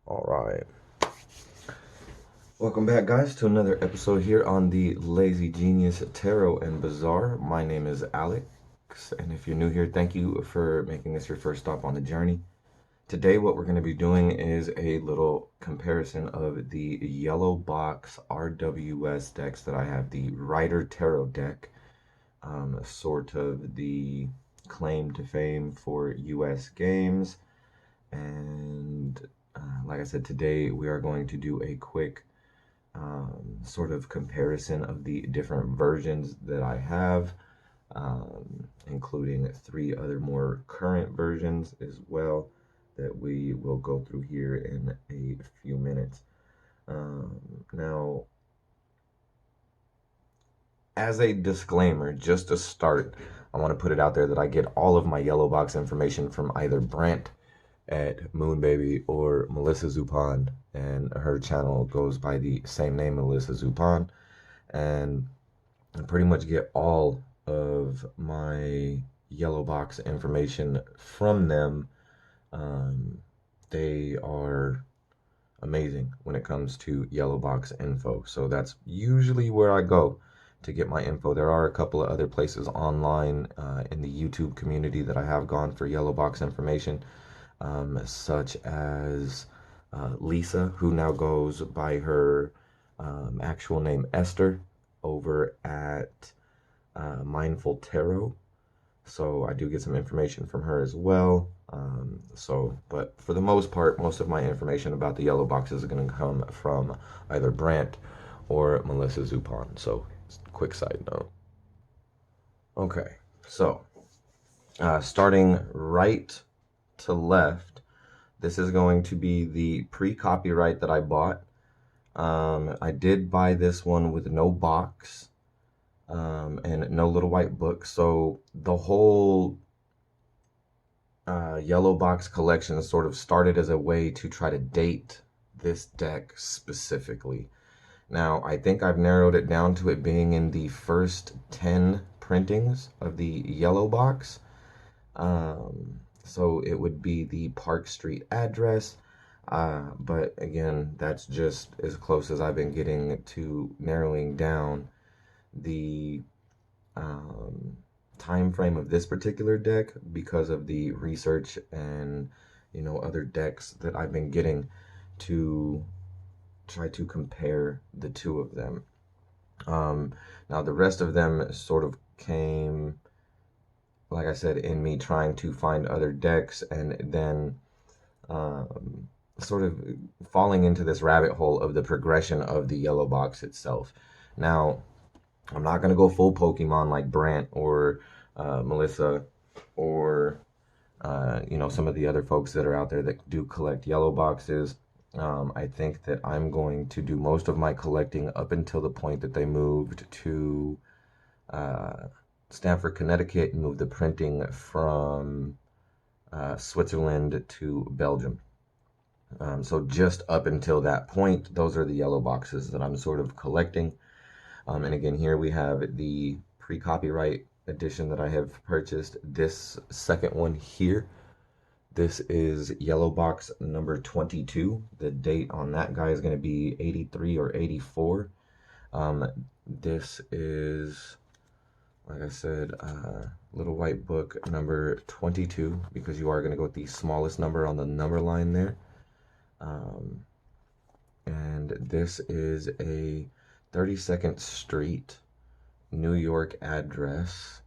All right. Welcome back, guys, to another episode here on the Lazy Genius Tarot and Bazaar. My name is Alex, and if you're new here, thank you for making this your first stop on the journey. Today, what we're going to be doing is a little comparison of the yellow box RWS decks that I have, the Rider Tarot Deck, sort of the claim to fame for US games. And like I said, today we are going to do a quick sort of comparison of the different versions that I have, including 3 other more current versions as well that we will go through here in a few minutes. Now, as a disclaimer, just to start, I want to put it out there that I get all of my yellow box information from either Brant at Moonbaby or Melissa Zupan, and her channel goes by the same name, Melissa Zupan, and I pretty much get all of my yellow box information from them. They are amazing when it comes to yellow box info, so that's usually where I go to get my info. There are a couple of other places online in the YouTube community that I have gone for yellow box information, such as Lisa, who now goes by her actual name Esther over at Mindful Tarot. So I do get some information from her as well. But for the most part, most of my information about the yellow boxes are going to come from either Brant or Melissa Zupan. So, quick side note. Okay, so starting right to left, this is going to be the pre-copyright that I bought. I did buy this one with no box and no little white book. So the whole yellow box collection sort of started as a way to try to date this deck specifically. Now, I think I've narrowed it down to it being in the first 10 printings of the yellow box. So it would be the Park Street address. But again, that's just as close as I've been getting to narrowing down the time frame of this particular deck because of the research and other decks that I've been getting to try to compare the two of them. Now the rest of them sort of came, like I said, in me trying to find other decks and then sort of falling into this rabbit hole of the progression of the yellow box itself. Now, I'm not going to go full Pokemon like Brant or Melissa or some of the other folks that are out there that do collect yellow boxes. I think that I'm going to do most of my collecting up until the point that they moved to Stamford, Connecticut, and moved the printing from Switzerland to Belgium. So just up until that point, those are the yellow boxes that I'm sort of collecting. And again, here we have the pre-copyright edition that I have purchased. This second one here, this is yellow box number 22. The date on that guy is going to be 83 or 84. This is, like I said, little white book number 22, because you are going to go with the smallest number on the number line there. And this is a 32nd Street, New York address.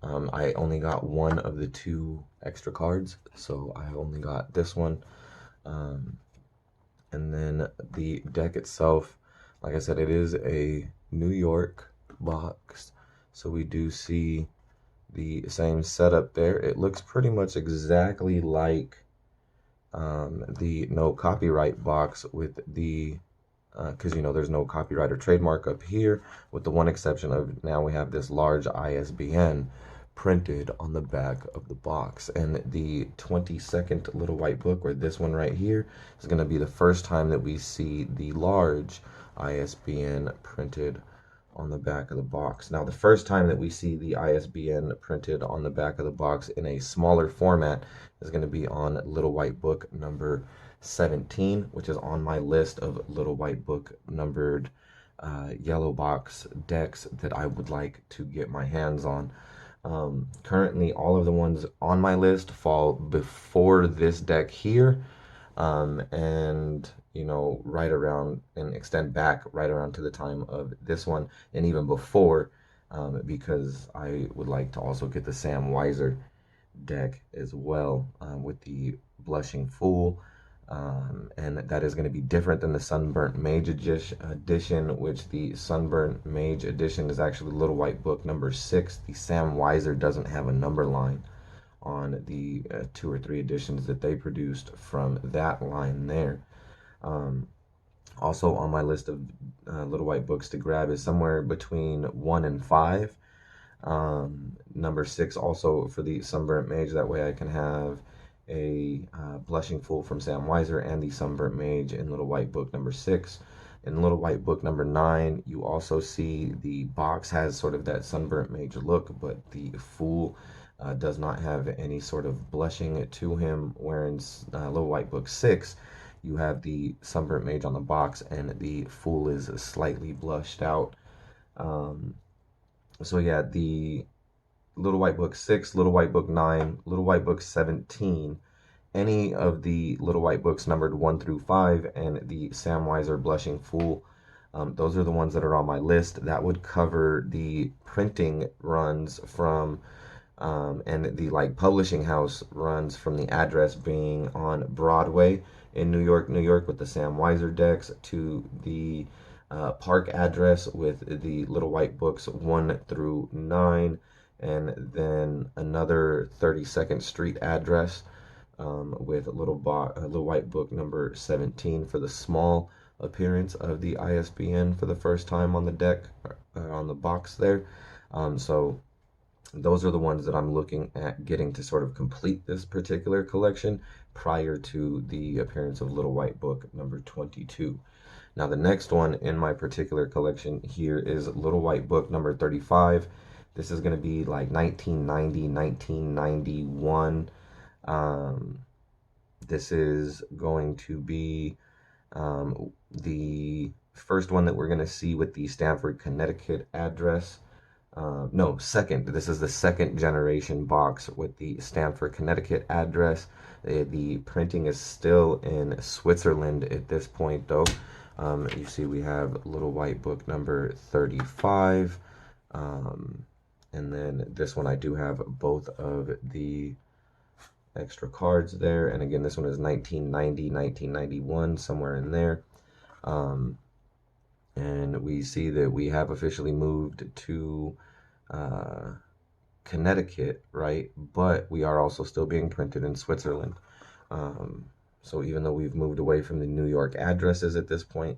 I only got one of the 2 extra cards, so I only got this one. And then the deck itself, like I said, it is a New York box, so we do see the same setup there. It looks pretty much exactly like the no copyright box with the because there's no copyright or trademark up here, with the one exception of now we have this large ISBN printed on the back of the box. And the 22nd little white book, or this one right here, is going to be the first time that we see the large ISBN printed on the back of the box. Now, the first time that we see the ISBN printed on the back of the box in a smaller format is going to be on little white book number 17, which is on my list of Little White Book numbered yellow box decks that I would like to get my hands on. Currently, all of the ones on my list fall before this deck here, and you know, right around and extend back right around to the time of this one, and even before, because I would like to also get the Sam Weiser deck as well, with the Blushing Fool. And that is going to be different than the Sunburnt Mage edition, which the Sunburnt Mage edition is actually Little White Book number 6. The Sam Weiser doesn't have a number line on the 2 or 3 editions that they produced from that line there. Also on my list of Little White Books to grab is somewhere between 1 and 5. Number 6 also for the Sunburnt Mage. That way I can have a Blushing Fool from Sam Weiser and the Sunburnt Mage in Little White Book number 6. In Little White Book number 9, you also see the box has sort of that Sunburnt Mage look, but the Fool does not have any sort of blushing to him, where in Little White Book 6, you have the Sunburnt Mage on the box and the Fool is slightly blushed out. So yeah, the Little White Book 6, Little White Book 9, Little White Book 17, any of the Little White Books numbered 1 through 5, and the Sam Weiser Blushing Fool. Those are the ones that are on my list. That would cover the printing runs from, and the like publishing house runs from the address being on Broadway in New York, New York with the Sam Weiser decks, to the park address with the Little White Books 1 through 9, and then another 32nd Street address with Little White Book number 17 for the small appearance of the ISBN for the first time on the deck, on the box there. So those are the ones that I'm looking at getting to sort of complete this particular collection prior to the appearance of Little White Book number 22. Now the next one in my particular collection here is Little White Book number 35. This is going to be like 1990, 1991. This is going to be the first one that we're going to see with the Stamford, Connecticut address. No, second. This is the second generation box with the Stamford, Connecticut address. The printing is still in Switzerland at this point, though. You see we have Little White Book number 35. And then this one I do have both of the extra cards there. And again, this one is 1990, 1991, somewhere in there. And we see that we have officially moved to Connecticut, right? But we are also still being printed in Switzerland. So even though we've moved away from the New York addresses at this point,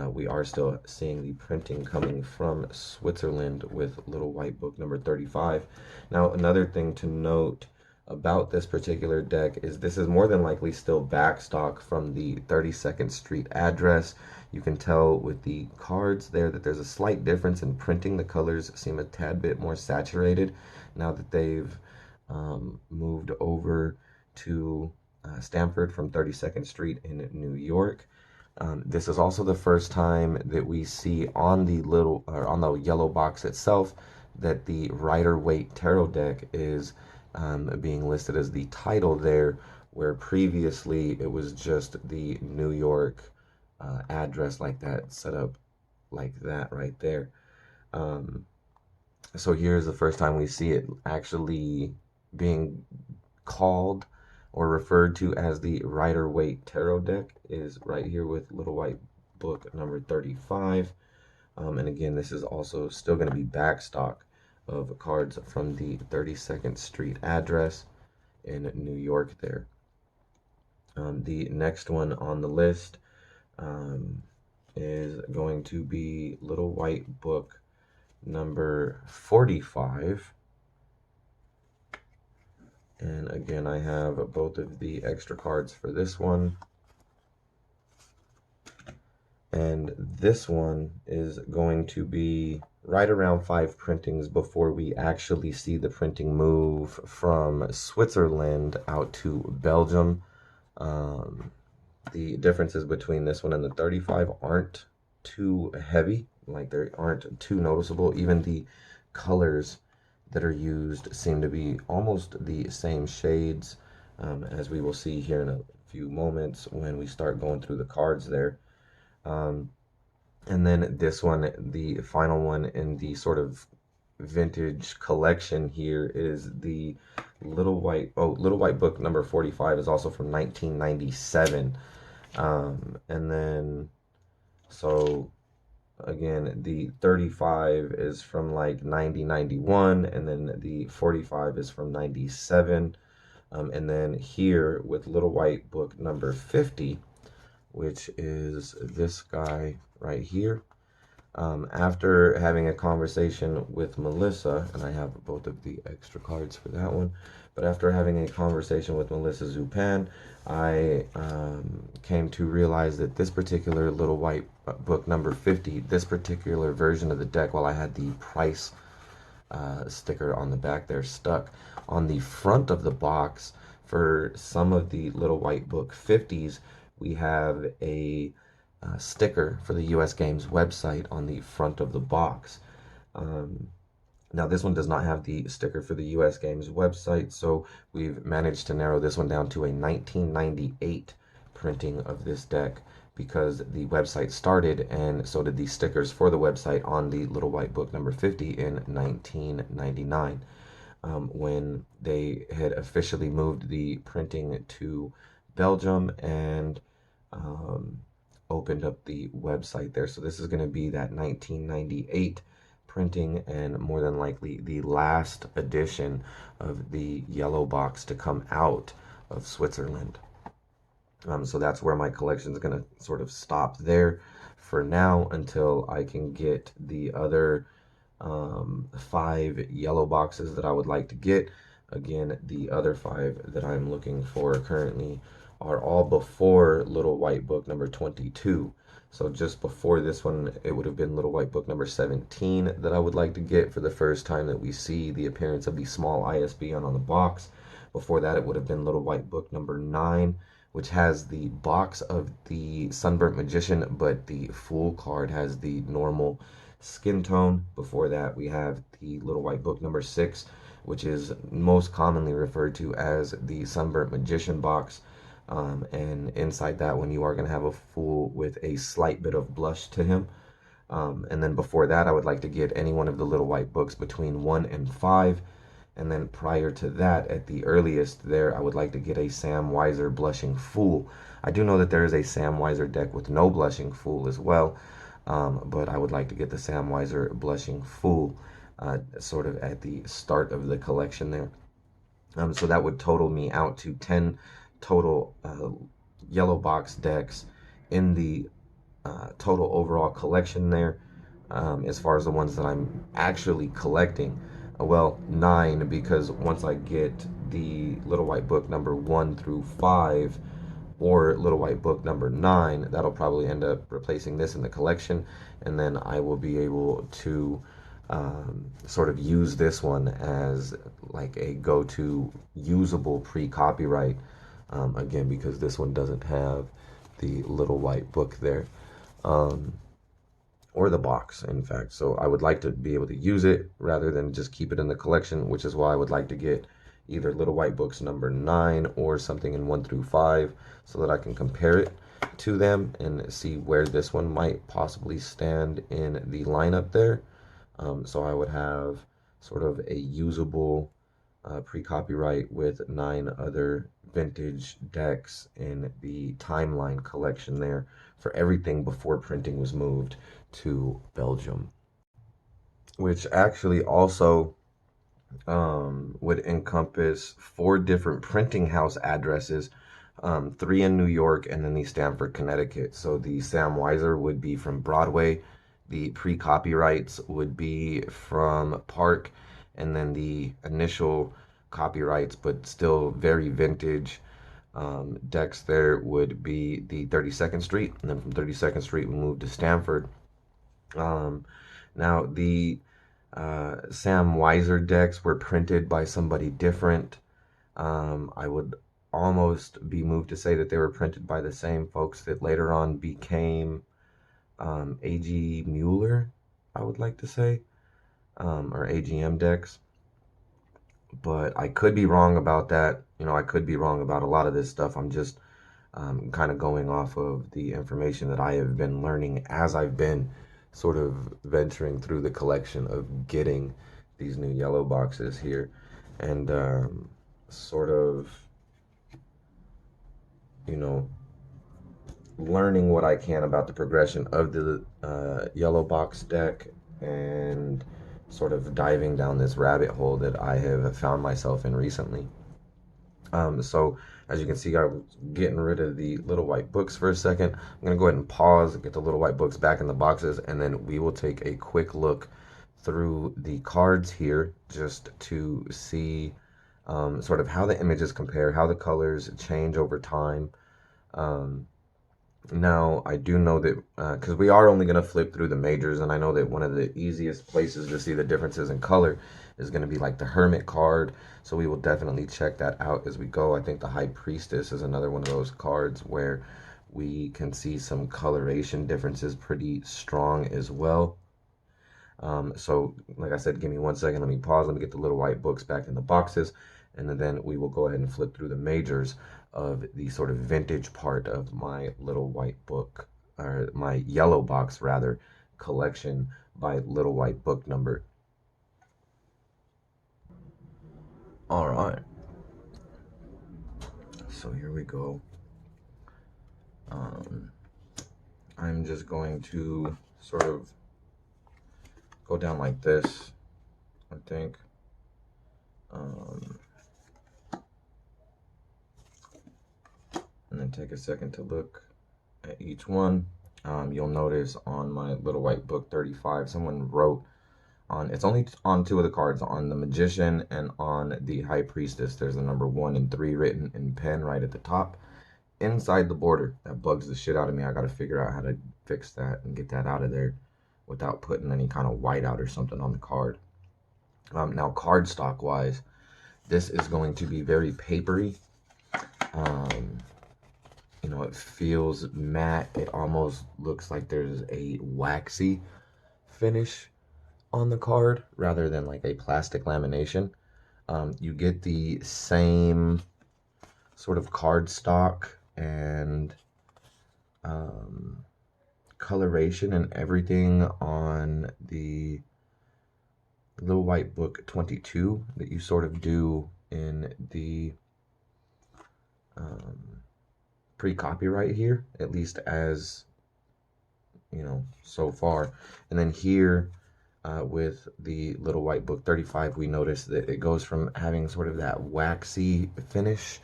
we are still seeing the printing coming from Switzerland with Little White Book number 35. Now, another thing to note about this particular deck is this is more than likely still backstock from the 32nd Street address. You can tell with the cards there that there's a slight difference in printing. The colors seem a tad bit more saturated now that they've moved over to Stamford from 32nd Street in New York. This is also the first time that we see on the on the yellow box itself that the Rider-Waite Tarot Deck is being listed as the title there, where previously it was just the New York address like that, set up like that right there. So here's the first time we see it actually being called or referred to as the Rider-Waite Tarot Deck, is right here with Little White Book number 35. And again, this is also still going to be backstock of cards from the 32nd Street address in New York there. The next one on the list is going to be Little White Book number 45. And again, I have both of the extra cards for this one. And this one is going to be right around 5 printings before we actually see the printing move from Switzerland out to Belgium. The differences between this one and the 35 aren't too heavy, like they aren't too noticeable. Even the colors that are used seem to be almost the same shades, as we will see here in a few moments when we start going through the cards there. Um, and then this one, the final one in the sort of vintage collection here is the Little White Book number 45 is also from 1997. And then, so again, the 35 is from like 90, 91, and then the 45 is from 97. And then here with Little White Book number 50, which is this guy right here. After having a conversation with Melissa, and I have both of the extra cards for that one, but after having a conversation with Melissa Zupan, I came to realize that this particular Little White Book number 50, this particular version of the deck, while I had the price sticker on the back there stuck on the front of the box, for some of the Little White Book 50s, we have a sticker for the US Games website on the front of the box. Um, Now, this one does not have the sticker for the US Games website, so we've managed to narrow this one down to a 1998 printing of this deck because the website started, and so did the stickers for the website on the Little White Book number 50 in 1999, when they had officially moved the printing to Belgium and um, opened up the website there. So this is going to be that 1998 printing, and more than likely the last edition of the yellow box to come out of Switzerland. So that's where my collection is going to sort of stop there for now until I can get the other 5 yellow boxes that I would like to get. Again, the other 5 that I'm looking for currently are all before Little White Book number 22. So just before this one, it would have been Little White Book number 17 that I would like to get for the first time that we see the appearance of the small ISBN on the box. Before that, it would have been Little White Book number 9, which has the box of the Sunburnt Magician, but the Fool card has the normal skin tone. Before that, we have the Little White Book number 6, which is most commonly referred to as the Sunburnt Magician box. And inside that one, you are going to have a Fool with a slight bit of blush to him. And then before that, I would like to get any one of the Little White Books between 1 and 5. And then prior to that, at the earliest there, I would like to get a Sam Weiser Blushing Fool. I do know that there is a Sam Weiser deck with no Blushing Fool as well, but I would like to get the Sam Weiser Blushing Fool sort of at the start of the collection there. So that would total me out to 10 total yellow box decks in the total overall collection there. As far as the ones that I'm actually collecting, well, 9, because once I get the Little White Book number 1 through 5 or Little White Book number 9, that'll probably end up replacing this in the collection, and then I will be able to sort of use this one as like a go-to usable pre-copyright, again, because this one doesn't have the Little White Book there. Or the box, in fact. So I would like to be able to use it rather than just keep it in the collection, which is why I would like to get either Little White Books number 9 or something in 1 through 5 so that I can compare it to them and see where this one might possibly stand in the lineup there. So I would have sort of a usable pre-copyright with 9 other vintage decks in the timeline collection there for everything before printing was moved to Belgium, which actually also would encompass 4 different printing house addresses, 3 in New York and then the Stamford, Connecticut. So the Sam Weiser would be from Broadway, the pre-copyrights would be from Park, and then the initial copyrights, but still very vintage decks there would be the 32nd Street, and then from 32nd Street we moved to Stamford. Now the Sam Weiser decks were printed by somebody different. I would almost be moved to say that they were printed by the same folks that later on became A.G. Mueller, I would like to say, or AGM decks. But I could be wrong about that. You know, I could be wrong about a lot of this stuff. I'm just kind of going off of the information that I have been learning as I've been sort of venturing through the collection of getting these new yellow boxes here, and sort of, you know, learning what I can about the progression of the yellow box deck, and sort of diving down this rabbit hole that I have found myself in recently. So as you can see, I was getting rid of the little white books for a second. I'm going to go ahead and pause and get the little white books back in the boxes, and then we will take a quick look through the cards here just to see sort of how the images compare, how the colors change over time. Um, Now, I do know that because we are only going to flip through the majors, and I know that one of the easiest places to see the differences in color is going to be like the Hermit card. So we will definitely check that out as we go. I think the High Priestess is another one of those cards where we can see some coloration differences pretty strong as well. So, like I said, give me 1 second. Let me pause. Let me get the little white books back in the boxes. And then we will go ahead and flip through the majors of the sort of vintage part of my little white book, or my yellow box, rather, collection by little white book number. All right. So here we go. I'm just going to sort of go down like this, I think. And then take a second to look at each one. You'll notice on my little white book 35, someone wrote on, it's only on two of the cards, on the Magician and on the High Priestess, there's the number 1 and 3 written in pen right at the top, inside the border. That bugs the shit out of me. I gotta figure out how to fix that and get that out of there without putting any kind of white out or something on the card. Now, cardstock wise, this is going to be very papery. You know, it feels matte. It almost looks like there's a waxy finish on the card rather than like a plastic lamination. You get the same sort of cardstock and coloration and everything on the little white book 22 that you sort of do in the pre-copyright here, at least as you know so far. And then here with the little white book 35, we notice that it goes from having sort of that waxy finish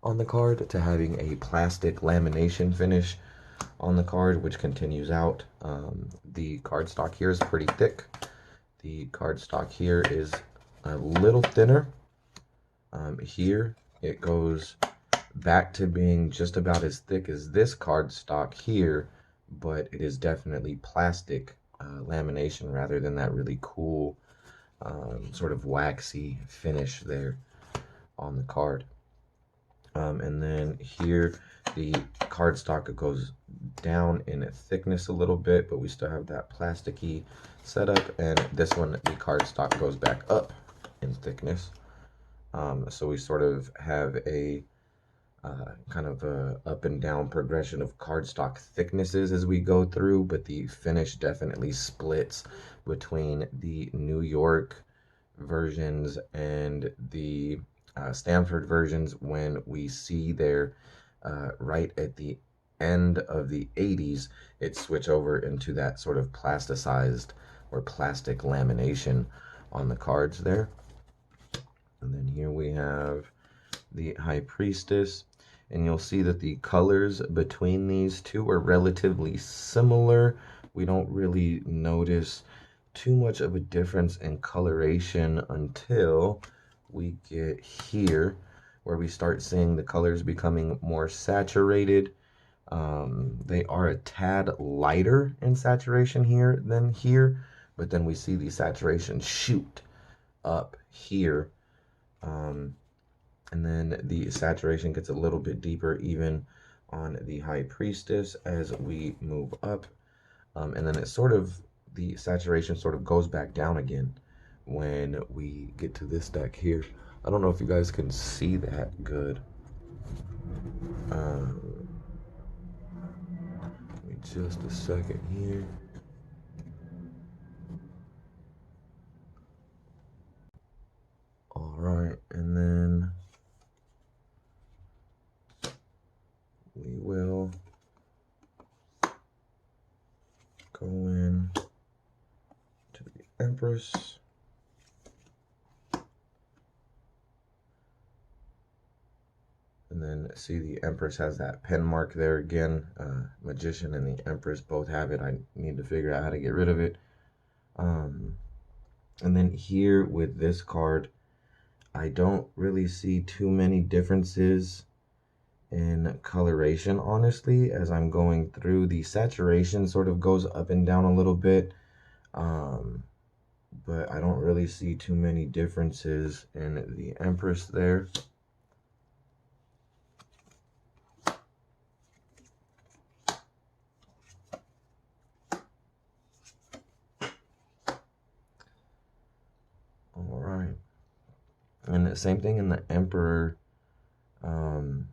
on the card to having a plastic lamination finish on the card, which continues out. The cardstock here is pretty thick. The cardstock here is a little thinner. Here it goes back to being just about as thick as this cardstock here, but it is definitely plastic lamination rather than that really cool sort of waxy finish there on the card. And then here the cardstock goes down in thickness a little bit, but we still have that plasticky setup. And this one, the cardstock goes back up in thickness. So we sort of have a kind of a up and down progression of cardstock thicknesses as we go through, but the finish definitely splits between the New York versions and the Stanford versions when we see there right at the end of the 80s, it switch over into that sort of plasticized or plastic lamination on the cards there. And then here we have the High Priestess, and you'll see that the colors between these two are relatively similar. We don't really notice too much of a difference in coloration until we get here, where we start seeing the colors becoming more saturated. They are a tad lighter in saturation here than here, but then we see the saturation shoot up here. And then the saturation gets a little bit deeper even on the High Priestess as we move up. And then the saturation sort of goes back down again when we get to this deck here. I don't know if you guys can see that good. Give me just a second here. All right, and then we will go in to the Empress. And then see the Empress has that pen mark there again. Magician and the Empress both have it. I need to figure out how to get rid of it. And then here with this card, I don't really see too many differences in coloration, honestly, as I'm going through. The saturation sort of goes up and down a little bit, but I don't really see too many differences in the Empress there. All right, and the same thing in the Emperor. I'm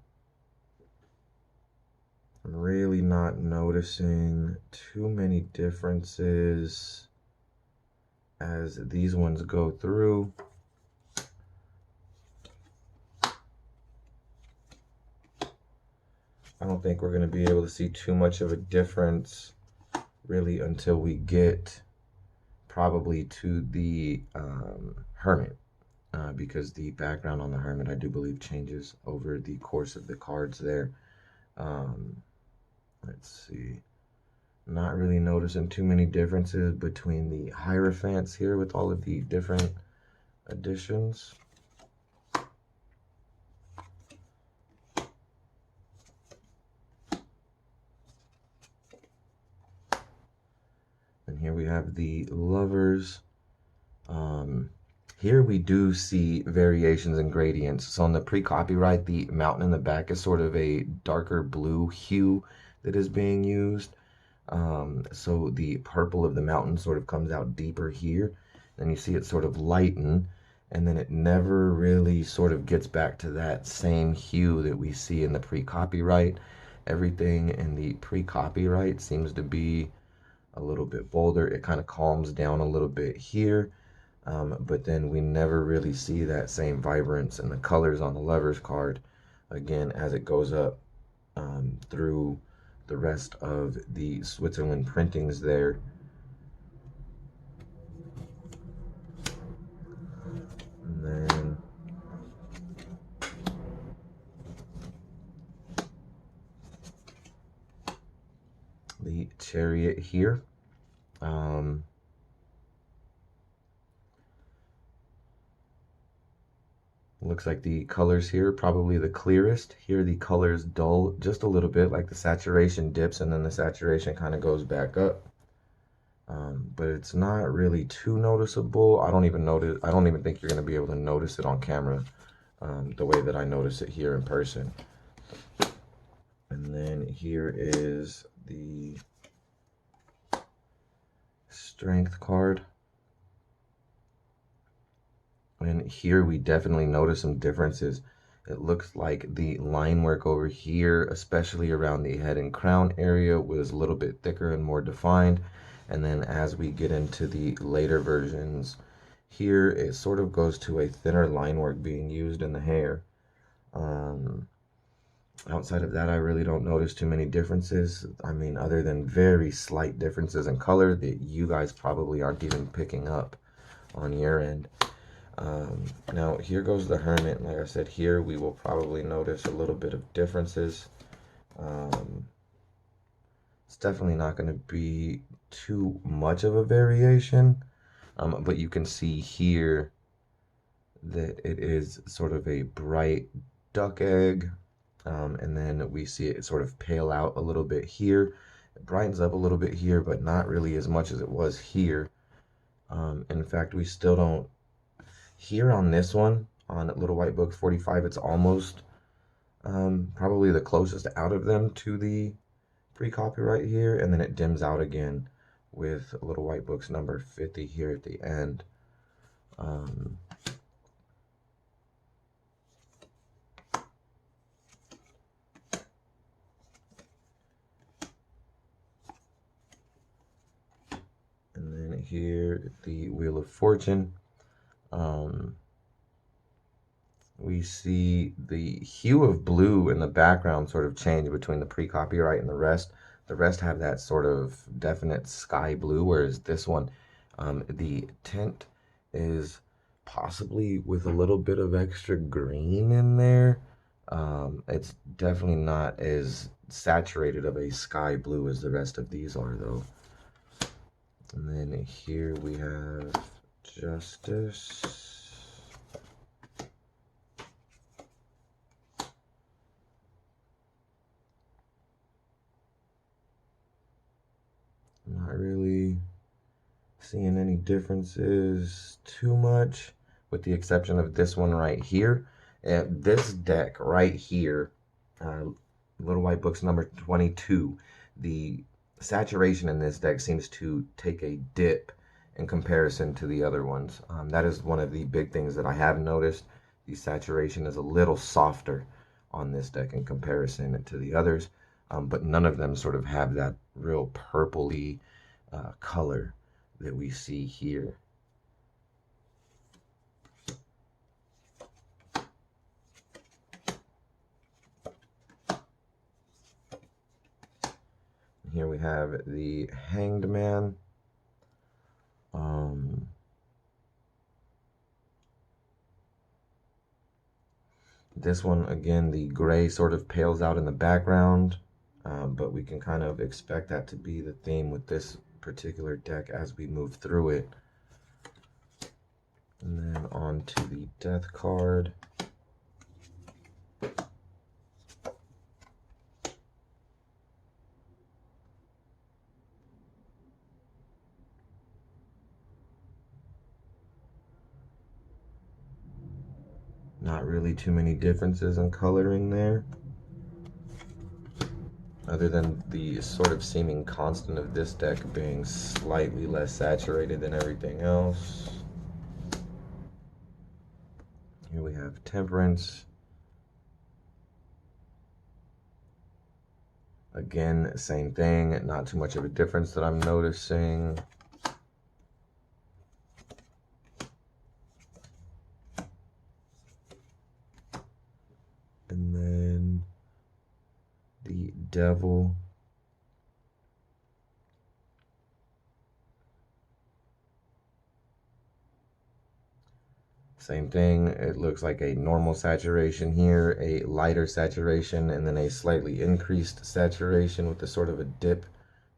really not noticing too many differences as these ones go through. I don't think we're going to be able to see too much of a difference really until we get probably to the Hermit, because the background on the Hermit I do believe changes over the course of the cards there. Let's see. Not really noticing too many differences between the Hierophants here with all of the different additions. And here we have the Lovers. Here we do see variations and gradients. So on the pre-copyright, the mountain in the back is sort of a darker blue hue that is being used. So the purple of the mountain sort of comes out deeper here. Then you see it sort of lighten, and then it never really sort of gets back to that same hue that we see in the pre-copyright. Everything in the pre-copyright seems to be a little bit bolder. It kind of calms down a little bit here. But then we never really see that same vibrance in the colors on the Lovers card again as it goes up through the rest of the Switzerland printings there. And then the Chariot here. Looks like the colors here probably the clearest. Here the colors dull just a little bit, like the saturation dips and then the saturation kind of goes back up. But it's not really too noticeable. I don't even think you're going to be able to notice it on camera the way that I notice it here in person. And then here is the Strength card. And here we definitely notice some differences. It looks like the line work over here, especially around the head and crown area, was a little bit thicker and more defined. And then as we get into the later versions, here it sort of goes to a thinner line work being used in the hair. Outside of that, I really don't notice too many differences. I mean, other than very slight differences in color that you guys probably aren't even picking up on your end. Now here goes the Hermit. Like I said, here we will probably notice a little bit of differences. It's definitely not going to be too much of a variation, but you can see here that it is sort of a bright duck egg, and then we see it sort of pale out a little bit here. It brightens up a little bit here, but not really as much as it was here. In fact, we still don't. Here on this one, on Little White Book 45. It's almost probably the closest out of them to the pre-copyright here, and then it dims out again with Little White Book's number 50 here at the end. Um, and then here, the Wheel of Fortune. We see the hue of blue in the background sort of change between the pre-copyright and the rest. The rest have that sort of definite sky blue, whereas this one, the tint is possibly with a little bit of extra green in there. It's definitely not as saturated of a sky blue as the rest of these are, though. And then here we have Justice. Not really seeing any differences too much, with the exception of this one right here. And this deck right here, Little White Book's number 22, the saturation in this deck seems to take a dip in comparison to the other ones. That is one of the big things that I have noticed. The saturation is a little softer on this deck in comparison to the others, but none of them sort of have that real purpley color that we see here. Here we have the Hanged Man. This one, again, the gray sort of pales out in the background, but we can kind of expect that to be the theme with this particular deck as we move through it. And then on to the Death card. Not really too many differences in coloring there, other than the sort of seeming constant of this deck being slightly less saturated than everything else. Here we have Temperance. Again, same thing, not too much of a difference that I'm noticing. And then the Devil. Same thing, it looks like a normal saturation here, a lighter saturation, and then a slightly increased saturation with a sort of a dip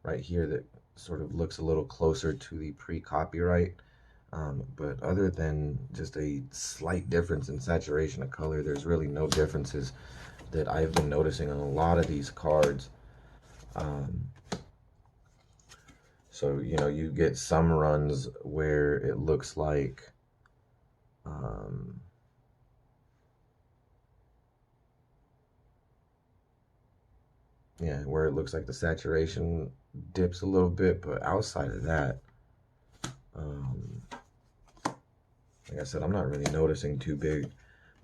right here that sort of looks a little closer to the pre-copyright. But other than just a slight difference in saturation of color, there's really no differences that I've been noticing on a lot of these cards. So, you know, you get some runs where it looks like yeah, where it looks like the saturation dips a little bit, but outside of that, like I said, I'm not really noticing too big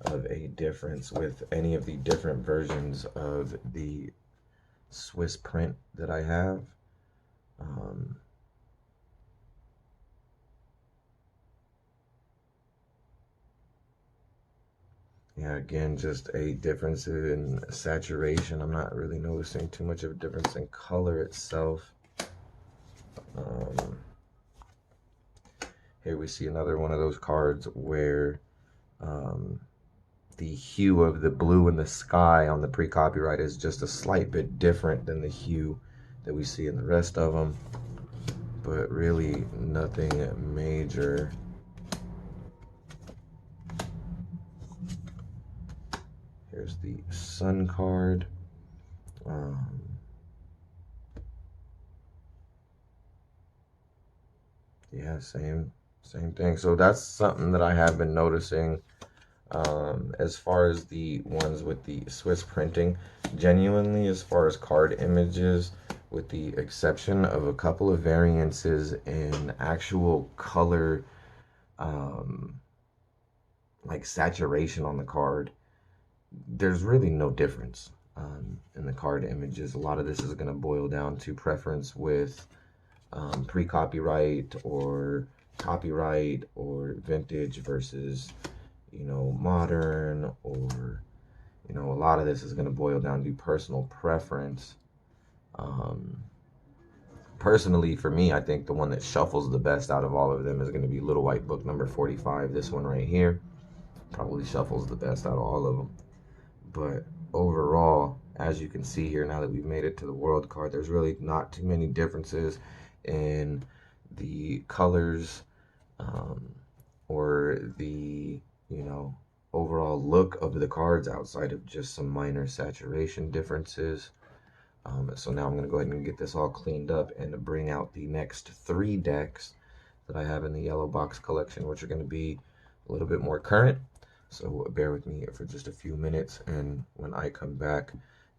of a difference with any of the different versions of the Swiss print that I have. Yeah, again, just a difference in saturation. I'm not really noticing too much of a difference in color itself. Here we see another one of those cards where the hue of the blue in the sky on the pre-copyright is just a slight bit different than the hue that we see in the rest of them, but really nothing major. Here's the Sun card. Yeah, same thing. So that's something that I have been noticing As far as the ones with the Swiss printing, genuinely, as far as card images, with the exception of a couple of variances in actual color, um, like saturation on the card, there's really no difference in the card images. A lot of this is going to boil down to preference with pre-copyright or copyright or vintage versus, modern, or, a lot of this is going to boil down to personal preference. Um, Personally, for me, I think the one that shuffles the best out of all of them is going to be Little White Book number 45. This one right here probably shuffles the best out of all of them. But overall, as you can see here, now that we've made it to the world card, there's really not too many differences in the colors, um, or the, overall look of the cards outside of just some minor saturation differences. So now I'm going to go ahead and get this all cleaned up and bring out the next 3 decks that I have in the yellow box collection, which are going to be a little bit more current. So bear with me for just a few minutes, and when I come back,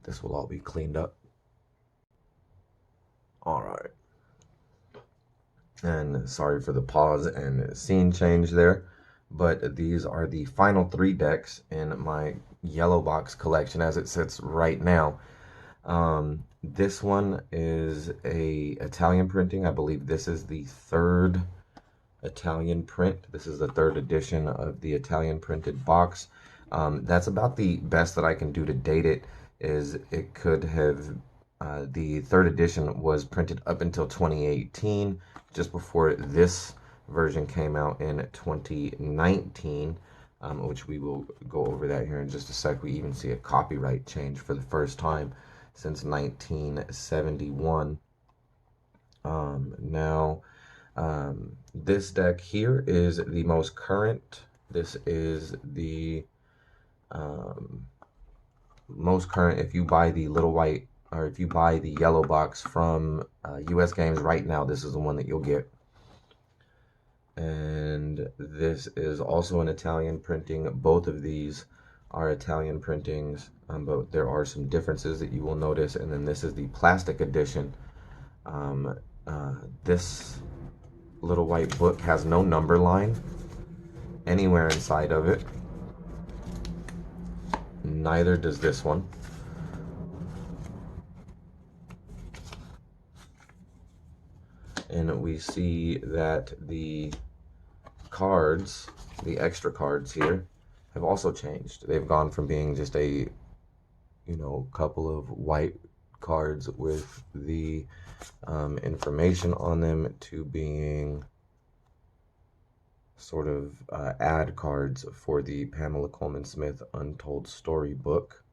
this will all be cleaned up. All right. And sorry for the pause and scene change there, but these are the final 3 decks in my yellow box collection as it sits right now. This one is a Italian printing. I believe this is the 3rd Italian print. This is the 3rd edition of the Italian printed box. That's about the best that I can do to date it. Is it could have the 3rd edition was printed up until 2018, just before this version came out in 2019, which we will go over that here in just a sec. We even see a copyright change for the first time since 1971. Now, this deck here is the most current. This is the most current. If you buy the Little White, or if you buy the yellow box from US Games right now, this is the one that you'll get. And this is also an Italian printing. Both of these are Italian printings, but there are some differences that you will notice. And then this is the plastic edition. This Little White book has no number line anywhere inside of it. Neither does this one. And we see that the cards, the extra cards here, have also changed. They've gone from being just a, couple of white cards with the information on them to being sort of ad cards for the Pamela Coleman Smith Untold Story book.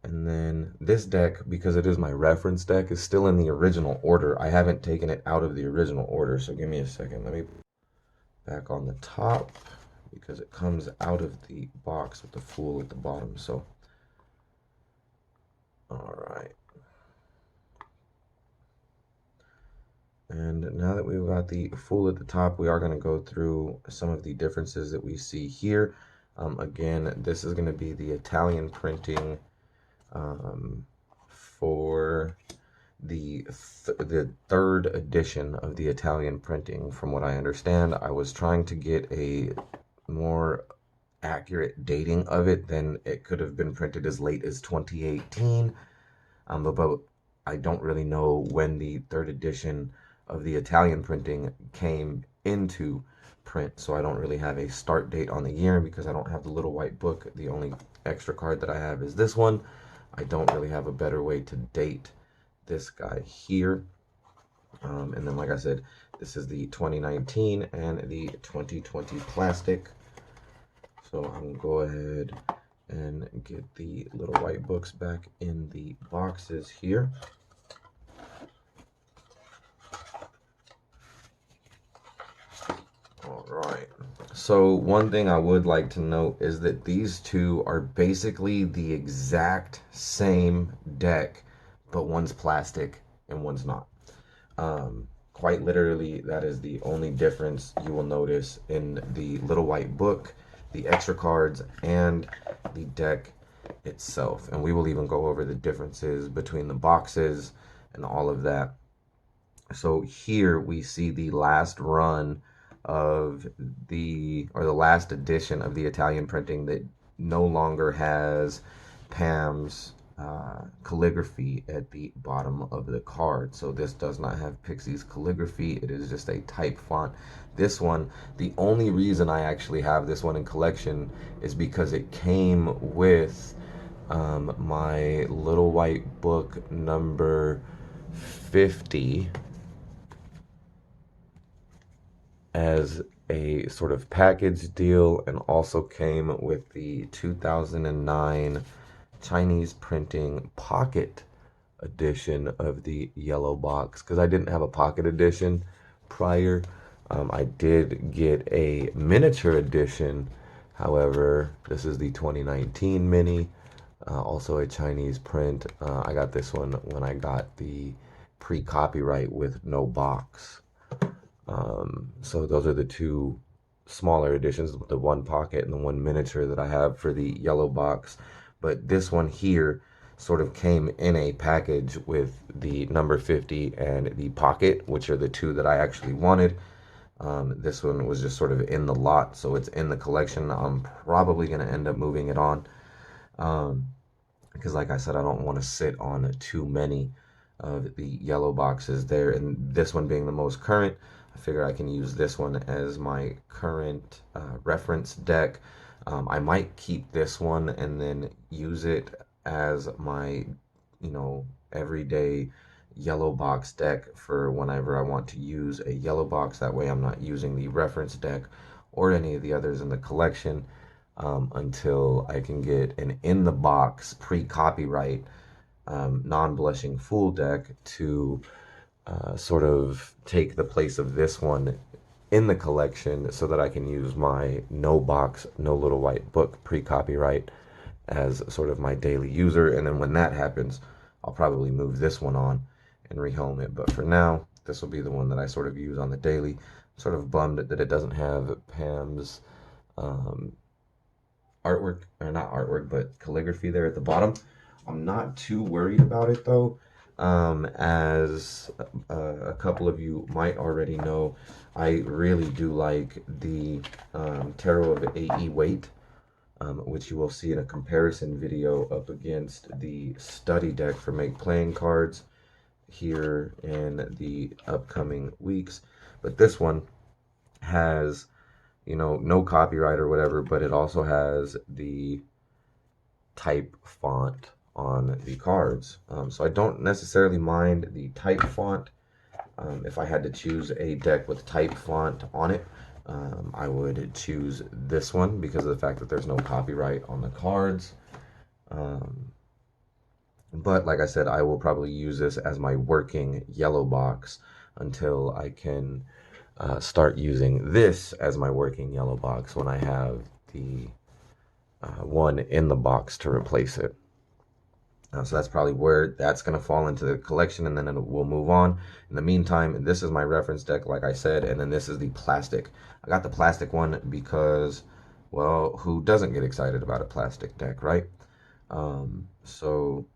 And then this deck, because it is my reference deck, is still in the original order. I haven't taken it out of the original order, so give me a second. Let me back on the top, because it comes out of the box with the Fool at the bottom. So, all right. And now that we've got the Fool at the top, we are going to go through some of the differences that we see here. Again, this is going to be the Italian printing for the 3rd edition of the Italian printing. From what I understand, I was trying to get a more accurate dating of it. Then it could have been printed as late as 2018, but I don't really know when the 3rd edition of the Italian printing came into print, so I don't really have a start date on the year. Because I don't have the Little White book, the only extra card that I have is this one. I don't really have a better way to date this guy here. And then, like I said, this is the 2019 and the 2020 plastic. So I'm going to go ahead and get the Little White books back in the boxes here. All right. So one thing I would like to note is that these two are basically the exact same deck, but one's plastic and one's not. quite literally, that is the only difference you will notice in the little white book, the extra cards, and the deck itself. And we will even go over the differences between the boxes and all of that. So here we see the last run of the last edition of the Italian printing that no longer has Pam's calligraphy at the bottom of the card. So this does not have Pixie's calligraphy. It is just a type font. This one, the only reason I actually have this one in collection is because it came with my little white book number 50 as a sort of package deal, and also came with the 2009 Chinese printing pocket edition of the yellow box, because I didn't have a pocket edition prior. I did get a miniature edition. However, this is the 2019 mini, also a Chinese print. I got this one when I got the pre-copyright with no box. So those are the two smaller editions, the one pocket and the one miniature that I have for the yellow box. But this one here sort of came in a package with the number 50 and the pocket, which are the two that I actually wanted. This one was just sort of in the lot, so it's in the collection. I'm probably going to end up moving it on, because like I said, I don't want to sit on too many of the yellow boxes there. And this one being the most current, I figure I can use this one as my current reference deck. I might keep this one and then use it as my, everyday yellow box deck for whenever I want to use a yellow box. That way I'm not using the reference deck or any of the others in the collection until I can get an in the box pre-copyright non-blushing fool deck to sort of take the place of this one in the collection, so that I can use my no box, no little white book pre-copyright as sort of my daily user. And then when that happens, I'll probably move this one on and rehome it. But for now, this will be the one that I sort of use on the daily. I'm sort of bummed that it doesn't have Pam's artwork, or not artwork, but calligraphy there at the bottom. I'm not too worried about it though. As a couple of you might already know, I really do like the Tarot of A.E. Waite, which you will see in a comparison video up against the study deck for Make Playing Cards here in the upcoming weeks. But this one has, no copyright or whatever, but it also has the type font on the cards. So I don't necessarily mind the type font. If I had to choose a deck with type font on it, I would choose this one because of the fact that there's no copyright on the cards. But like I said, I will probably use this as my working yellow box until I can start using this as my working yellow box when I have the one in the box to replace it. So that's probably where that's going to fall into the collection, and then we'll move on. In the meantime, this is my reference deck, like I said, and then this is the plastic. I got the plastic one because, well, who doesn't get excited about a plastic deck, right? So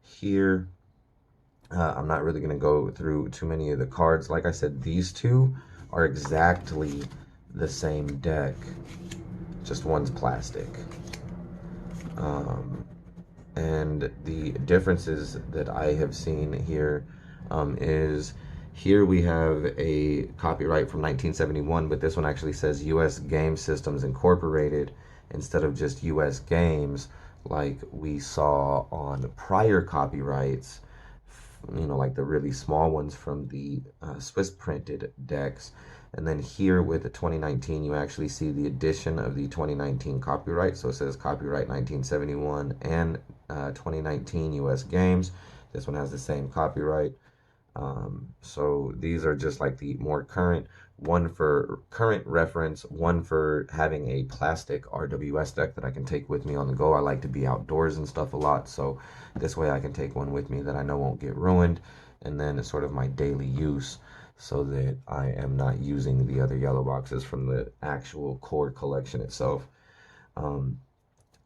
here, I'm not really going to go through too many of the cards. Like I said, these two are exactly the same deck, just one's plastic. And the differences that I have seen here is here we have a copyright from 1971, but this one actually says U.S. Game Systems Incorporated instead of just U.S. Games, like we saw on prior copyrights, like the really small ones from the Swiss printed decks. And then here with the 2019, you actually see the addition of the 2019 copyright. So it says copyright 1971 and 2019 U.S. Games. This one has the same copyright. So these are just like the more current, one for current reference, one for having a plastic RWS deck that I can take with me on the go. I like to be outdoors and stuff a lot, so this way I can take one with me that I know won't get ruined, and then it's sort of my daily use. so that I am not using the other yellow boxes from the actual core collection itself. Um,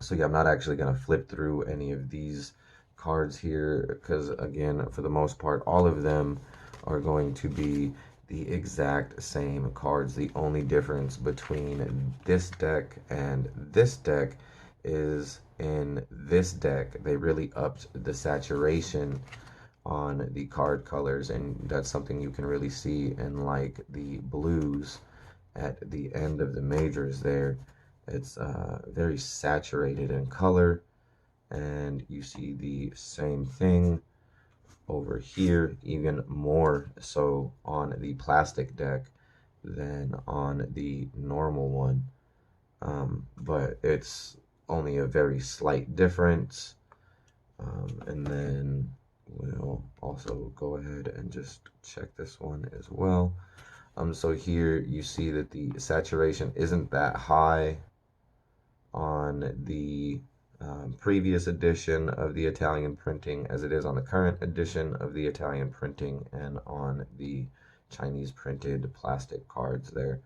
so yeah, I'm not actually going to flip through any of these cards here because, again, for the most part, all of them are going to be the exact same cards. The only difference between this deck and this deck is in this deck, they really upped the saturation on the card colors, and that's something you can really see in like the blues at the end of the majors there. It's very saturated in color, and you see the same thing over here, even more so on the plastic deck than on the normal one. But it's only a very slight difference. And then we'll also go ahead and just check this one as well. So here you see that the saturation isn't that high on the previous edition of the Italian printing as it is on the current edition of the Italian printing and on the Chinese printed plastic cards there.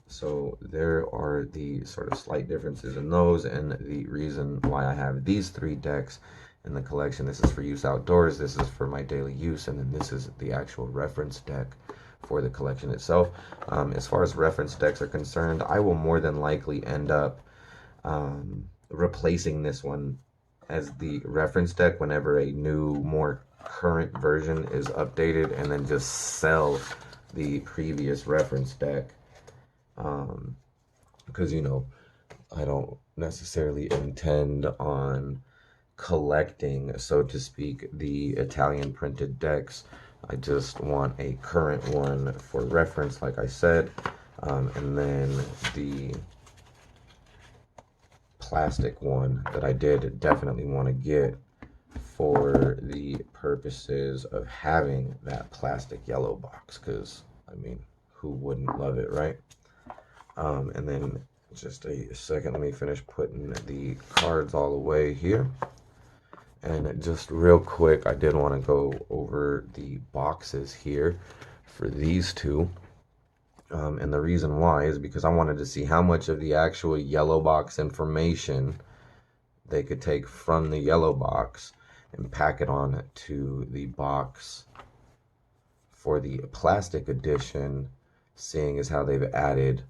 So there are the sort of slight differences in those, and the reason why I have these three decks in the collection. This is for use outdoors, this is for my daily use, and then this is the actual reference deck for the collection itself. As far as reference decks are concerned, I will more than likely end up replacing this one as the reference deck whenever a new, more current version is updated, and then just sell the previous reference deck. Because, you know, I don't necessarily intend on collecting, so to speak, the Italian printed decks. I just want a current one for reference, like I said. And then the plastic one that I did definitely want to get for the purposes of having that plastic yellow box, because, I mean, who wouldn't love it, right? And then just a second, let me finish putting the cards all away here. And just real quick, I did want to go over the boxes here for these two. And the reason why is because I wanted to see how much of the actual yellow box information they could take from the yellow box and pack it on to the box for the plastic edition, seeing as how they've added,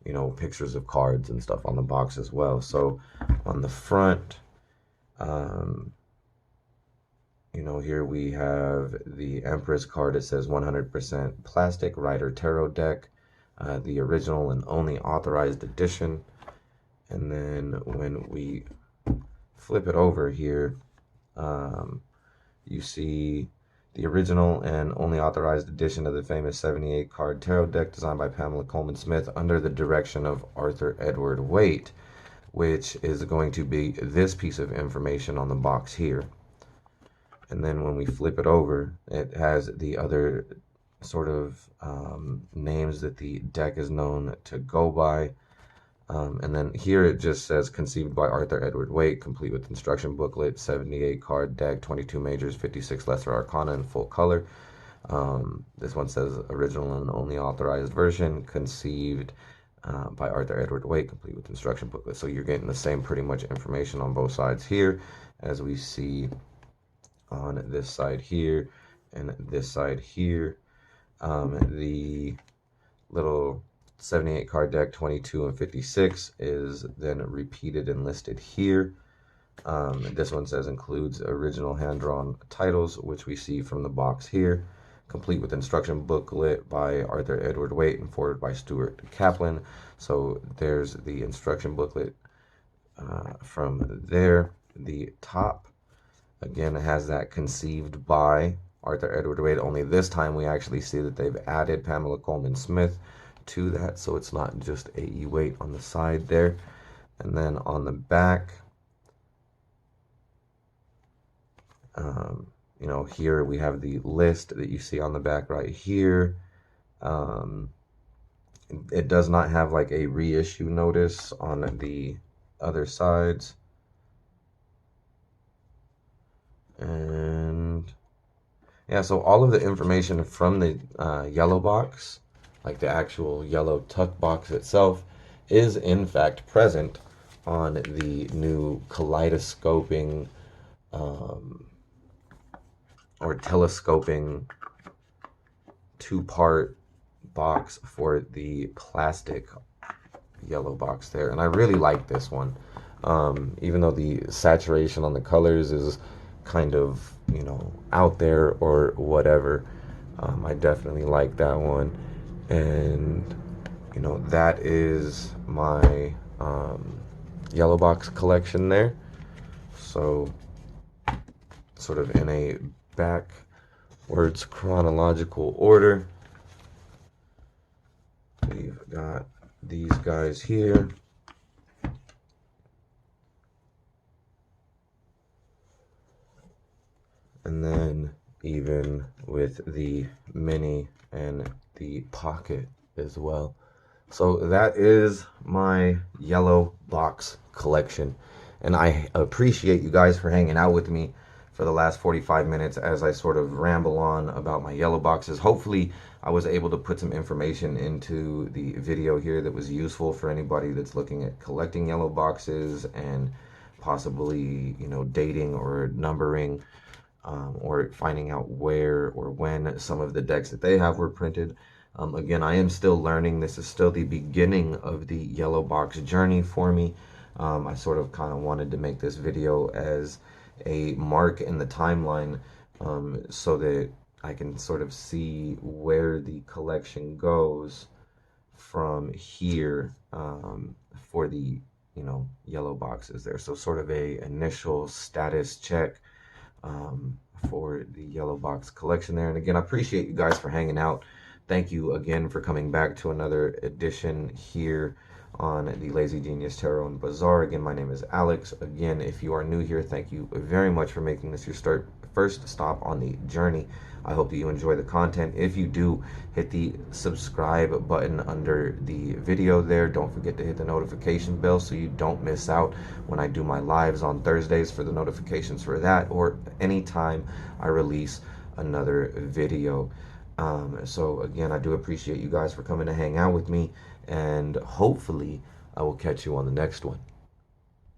you know, pictures of cards and stuff on the box as well. So on the front, you know, here we have the Empress card. It says 100% plastic Rider Tarot Deck, the original and only authorized edition. And then when we flip it over here, you see the original and only authorized edition of the famous 78 card tarot deck designed by Pamela Coleman Smith under the direction of Arthur Edward Waite, which is going to be this piece of information on the box here. And then when we flip it over, it has the other sort of names that the deck is known to go by. And then here it just says conceived by Arthur Edward Waite, complete with instruction booklet, 78 card deck, 22 majors, 56 lesser arcana in full color. This one says original and only authorized version, conceived by Arthur Edward Waite, complete with instruction booklet. So you're getting the same pretty much information on both sides here as we see on this side here and this side here. The little 78 card deck 22 and 56 is then repeated and listed here. This one says includes original hand-drawn titles, which we see from the box here, complete with instruction booklet by Arthur Edward Waite and forwarded by Stuart Kaplan. So there's the instruction booklet from there. The top again has that conceived by Arthur Edward Waite, only this time we actually see that they've added Pamela Coleman Smith to that, so it's not just A.E. Waite on the side there. And then on the back, you know, here we have the list that you see on the back right here. It does not have like a reissue notice on the other sides. Yeah, so all of the information from the yellow box, like the actual yellow tuck box itself, is in fact present on the new kaleidoscoping um, or telescoping two-part box for the plastic yellow box there. And I really like this one. Even though the saturation on the colors is kind of, you know, out there or whatever, I definitely like that one. And, you know, that is my yellow box collection there. So, sort of in a backwards chronological order, we've got these guys here. And then even with the mini and the pocket as well. So that is my yellow box collection. And I appreciate you guys for hanging out with me for the last 45 minutes as I sort of ramble on about my yellow boxes. Hopefully I was able to put some information into the video here that was useful for anybody that's looking at collecting yellow boxes and possibly, you know, dating or numbering, or finding out where or when some of the decks that they have were printed. Again, I am still learning. This is still the beginning of the yellow box journey for me. I sort of kind of wanted to make this video as a mark in the timeline, so that I can sort of see where the collection goes from here, for the, you know, yellow boxes there. So sort of a initial status check for the yellow box collection there. And again, I appreciate you guys for hanging out. Thank you again for coming back to another edition here on the Lazy Genius Tarot and Bazaar. Again, my name is Alex. Again, if you are new here, thank you very much for making this your first stop on the journey. I hope that you enjoy the content. If you do, hit the subscribe button under the video there. Don't forget to hit the notification bell so you don't miss out when I do my lives on Thursdays for the notifications for that, or anytime I release another video. So again, I do appreciate you guys for coming to hang out with me, and hopefully I will catch you on the next one.